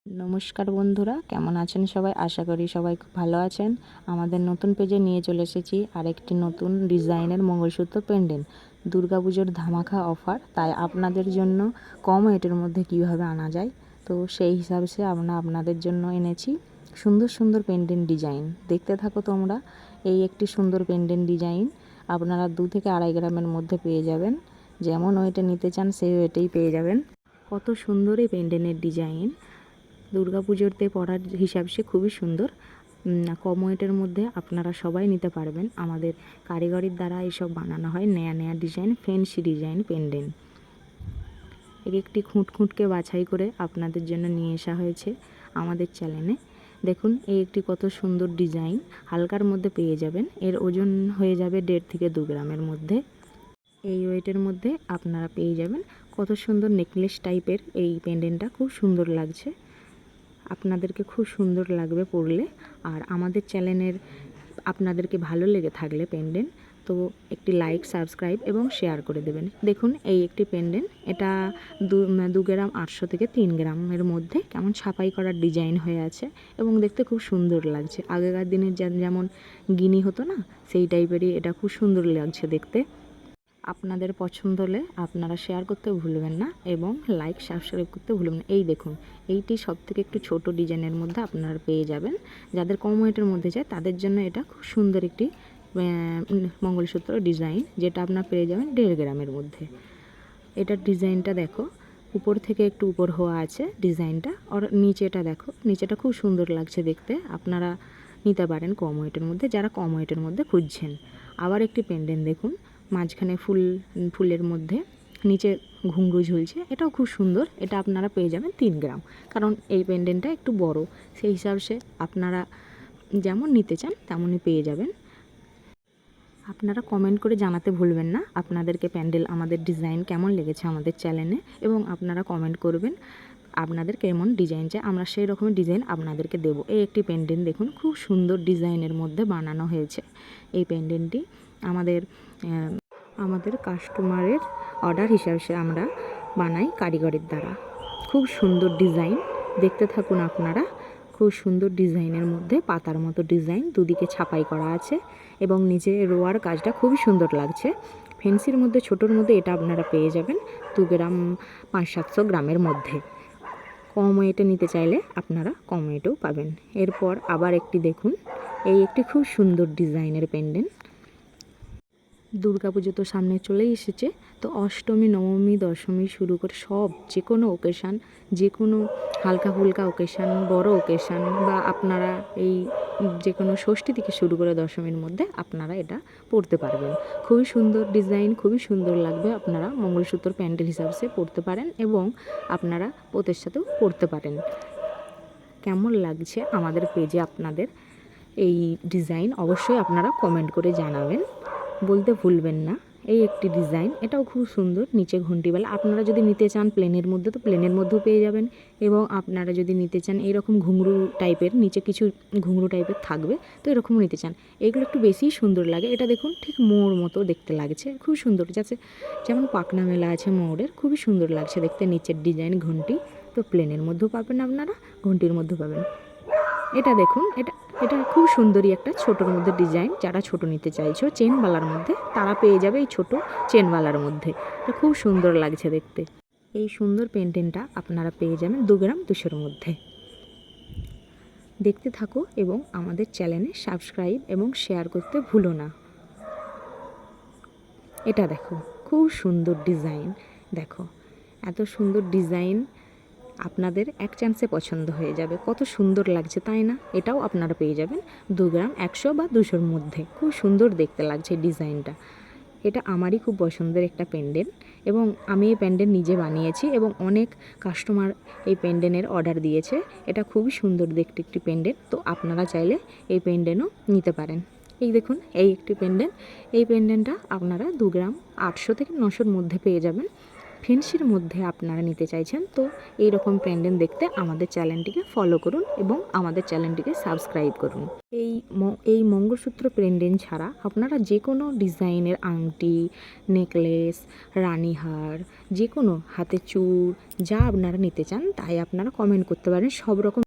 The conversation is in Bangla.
নমস্কার বন্ধুরা, কেমন আছেন সবাই? আশা করি সবাই খুব ভালো আছেন। আমাদের নতুন পেজে নিয়ে চলে এসেছি আরেকটি নতুন ডিজাইনের মঙ্গলসূত্র পেন্ডেন্ট। দুর্গাপুজোর ধামাকা অফার, তাই আপনাদের জন্য কম রেটের মধ্যে কিভাবে আনা যায়, তো সেই হিসাবে আমরা আপনাদের জন্য এনেছি সুন্দর সুন্দর পেন্ডেন্ট ডিজাইন। দেখতে থাকো তোমরা। এই একটি সুন্দর পেন্ডেন্ট ডিজাইন আপনারা 2 থেকে 2.5 গ্রামের মধ্যে পেয়ে যাবেন। যেমন ওয়েটে নিতে চান সেই ওয়েটেই পেয়ে যাবেন। কত সুন্দর এই পেন্ডেন্টের ডিজাইন। দুর্গাপুজোতে পরার হিসাব সে খুবই সুন্দর। কম ওয়েটের মধ্যে আপনারা সবাই নিতে পারবেন। আমাদের কারিগরির দ্বারা এসব বানানো হয় নেয়া নেয়া ডিজাইন, ফ্যান্সি ডিজাইন পেন্ডেন্ট। একটি খুঁটকে বাছাই করে আপনাদের জন্য নিয়ে আসা হয়েছে আমাদের চ্যানেলে। দেখুন, এই একটি কত সুন্দর ডিজাইন হালকার মধ্যে পেয়ে যাবেন। এর ওজন হয়ে যাবে 1.5 থেকে 2 গ্রামের মধ্যে। এই ওয়েটের মধ্যে আপনারা পেয়ে যাবেন কত সুন্দর নেকলেস টাইপের এই পেন্ডেন্টটা। খুব সুন্দর লাগছে, আপনাদেরকে খুব সুন্দর লাগবে পরলে। আর আমাদের চ্যানেলের আপনাদেরকে ভালো লেগে থাকলে পেন্ডেন্ট, তো একটি লাইক, সাবস্ক্রাইব এবং শেয়ার করে দেবেন। দেখুন, এই একটি পেন্ডেন্ট, এটা 2 গ্রাম 800 থেকে 3 গ্রামের মধ্যে কেমন ছাপাই করার ডিজাইন হয়ে আছে এবং দেখতে খুব সুন্দর লাগছে। আগেকার দিনের যেমন গিনি হতো না, সেই টাইপেরই এটা খুব সুন্দর লাগছে দেখতে। আপনাদের পছন্দ হলে আপনারা শেয়ার করতে ভুলবেন না এবং লাইক, সাবস্ক্রাইব করতে ভুলবেন না। এই দেখুন, এইটি সবথেকে একটু ছোট ডিজাইনের মধ্যে আপনারা পেয়ে যাবেন। যাদের কম ওয়েটের মধ্যে চাই তাদের জন্য এটা খুব সুন্দর একটি মঙ্গলসূত্র ডিজাইন, যেটা আপনারা পেয়ে যাবেন 1.5 গ্রামের মধ্যে। এটার ডিজাইনটা দেখো, উপর থেকে একটু উপর হওয়া আছে ডিজাইনটা, আর নিচেটা দেখো, নিচেটা খুব সুন্দর লাগছে দেখতে। আপনারা নিতে পারেন কম ওয়েটের মধ্যে, যারা কম ওয়েটের মধ্যে খুঁজছেন। আবার একটি পেন্ডেন্ট দেখুন, মাঝখানে ফুলের মধ্যে নিচে ঘুঙরু ঝুলছে, এটাও খুব সুন্দর। এটা আপনারা পেয়ে যাবেন 3 গ্রাম, কারণ এই পেন্ডেন্টটা একটু বড়, সেই হিসাবে আপনারা যেমন নিতে চান তেমনই পেয়ে যাবেন। আপনারা কমেন্ট করে জানাতে ভুলবেন না আপনাদেরকে আমাদের ডিজাইন কেমন লেগেছে আমাদের চ্যানেলে, এবং আপনারা কমেন্ট করবেন আপনাদের কেমন ডিজাইন চাই, আমরা সেই রকমের ডিজাইন আপনাদেরকে দেব। এই একটি পেন্ডেন্ট দেখুন, খুব সুন্দর ডিজাইনের মধ্যে বানানো হয়েছে। এই পেন্ডেন্টটি আমাদের কাস্টমারের অর্ডার হিসাবে আমরা বানাই কারিগরের দ্বারা। খুব সুন্দর ডিজাইন, দেখতে থাকুন আপনারা। খুব সুন্দর ডিজাইনের মধ্যে পাতার মতো ডিজাইন, দুদিকে ছাপাই করা আছে এবং নিচে রোয়ার কাজটা খুবই সুন্দর লাগছে। ফেন্সির মধ্যে ছোটোর মধ্যে এটা আপনারা পেয়ে যাবেন 2 গ্রাম 500-700 গ্রামের মধ্যে। কম ওয়েটে নিতে চাইলে আপনারা কম ওয়েটেও পাবেন। এরপর আবার একটি দেখুন, এই একটি খুব সুন্দর ডিজাইনের পেন্ডেন্ট। দুর্গাপুজো তো সামনে চলেই এসেছে, তো অষ্টমী, নবমী, দশমী শুরু করে সব যে কোনো ওকেশান, যে কোনো হালকা ফুলকা ওকেশান, বড় ওকেশান, বা আপনারা এই যে কোনো ষষ্ঠী থেকে শুরু করে দশমীর মধ্যে আপনারা এটা পরতে পারবেন। খুবই সুন্দর ডিজাইন, খুবই সুন্দর লাগবে। আপনারা মঙ্গলসূত্র প্যান্ডেল হিসাবে পরতে পারেন এবং আপনারা পোতের সাথেও পরতে পারেন। কেমন লাগছে আমাদের পেজে আপনাদের এই ডিজাইন অবশ্যই আপনারা কমেন্ট করে জানাবেন, বলতে ভুলবেন না। এই একটি ডিজাইন, এটাও খুব সুন্দর, নিচে ঘন্টিওয়ালা। আপনারা যদি নিতে চান প্লেনের মধ্যে, তো প্লেনের মধ্যেও পেয়ে যাবেন, এবং আপনারা যদি নিতে চান এইরকম ঘুঙরু টাইপের, নিচে কিছু ঘুঙরু টাইপের থাকবে, তো এরকমও নিতে চান। এগুলো একটু বেশিই সুন্দর লাগে। এটা দেখুন, ঠিক মোর মতো দেখতে লাগছে, খুব সুন্দর, যেমন পাখনা মেলা আছে মোরের, খুবই সুন্দর লাগছে দেখতে। নিচের ডিজাইন ঘন্টি, তো প্লেনের মধ্যেও পাবেন আপনারা, ঘন্টির মধ্যেও পাবেন। এটা দেখুন, এটা খুব সুন্দরই একটা ছোটোর মধ্যে ডিজাইন। যারা ছোট নিতে চাইছো চেনওয়ালার মধ্যে, তারা পেয়ে যাবে এই ছোট চেনওয়ালার মধ্যে। এটা খুব সুন্দর লাগছে দেখতে। এই সুন্দর পেন্ডেন্টটা আপনারা পেয়ে যাবেন 2 গ্রাম 200-র মধ্যে। দেখতে থাকো এবং আমাদের চ্যানেলে সাবস্ক্রাইব এবং শেয়ার করতে ভুলো না। এটা দেখো, খুব সুন্দর ডিজাইন। দেখো, এত সুন্দর ডিজাইন আপনাদের এক চান্সে পছন্দ হয়ে যাবে। কত সুন্দর লাগছে, তাই না? এটাও আপনারা পেয়ে যাবেন 2 গ্রাম 100 বা 200-র মধ্যে। খুব সুন্দর দেখতে লাগছে ডিজাইনটা। এটা আমারই খুব পছন্দের একটা পেন্ডেন্ট, এবং আমি এই পেন্ডেন্ট নিজে বানিয়েছি এবং অনেক কাস্টমার এই পেন্ডেন্টের অর্ডার দিয়েছে। এটা খুবই সুন্দর দেখতে একটি পেন্ডেন্ট, তো আপনারা চাইলে এই পেন্ডেন্টও নিতে পারেন। এই দেখুন, এই একটি পেন্ডেন্ট। এই পেন্ডেন্টটা আপনারা 2 গ্রাম 800 থেকে 900-র মধ্যে পেয়ে যাবেন। ফেন্সির মধ্যে আপনারা নিতে চাইছেন, তো এই রকম পেন্ডেন্ট দেখতে আমাদের চ্যানেলটিকে ফলো করুন এবং আমাদের চ্যানেলটিকে সাবস্ক্রাইব করুন। এই মঙ্গলসূত্র পেন্ডেন্ট ছাড়া আপনারা যে কোনো ডিজাইনের আংটি, নেকলেস, রানীহার, যে কোনো হাতে চূড় যা আপনারা নিতে চান তাই আপনারা কমেন্ট করতে পারেন। সব রকম